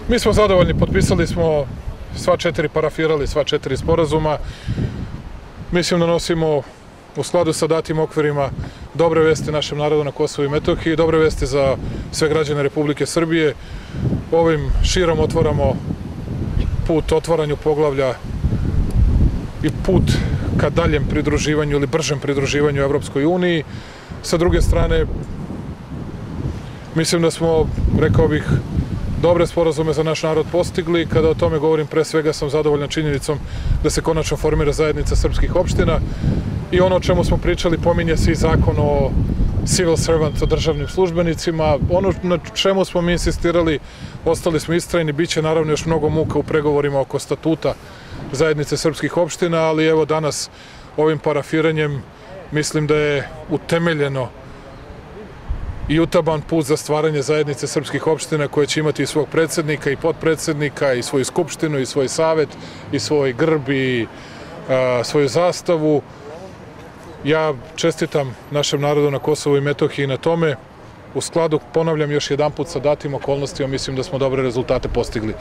Mi smo zadovoljni, potpisali smo sva 4, parafirali sva 4 sporazuma. Mislim da nosimo u skladu sa datim okvirima dobre vesti našem narodu na Kosovu i Metohiji, dobre vesti za sve građane Republike Srbije. Ovim širom otvaramo put otvaranju poglavlja i put ka daljem pridruživanju ili bržem pridruživanju Evropskoj uniji. Sa druge strane, mislim da smo, rekao bih, dobre sporazume za naš narod postigli. Kada o tome govorim, pre svega sam zadovoljan činjenicom da se konačno formira zajednica srpskih opština i ono o čemu smo pričali, pominje se i zakon o civil servant, o državnim službenicima. Ono na čemu smo mi insistirali, ostali smo istrajni, bit će naravno još mnogo muka u pregovorima oko statuta zajednice srpskih opština, ali evo danas ovim parafiranjem mislim da je utemeljeno i utaban put za stvaranje zajednice srpskih opština koja će imati i svog predsednika i potpredsednika i svoju skupštinu i svoj savet i svoj grb i svoju zastavu. Ja čestitam našem narodu na Kosovu i Metohiji na tome. U skladu, ponavljam još jedanput, sa datim okolnostima, mislim da smo dobre rezultate postigli.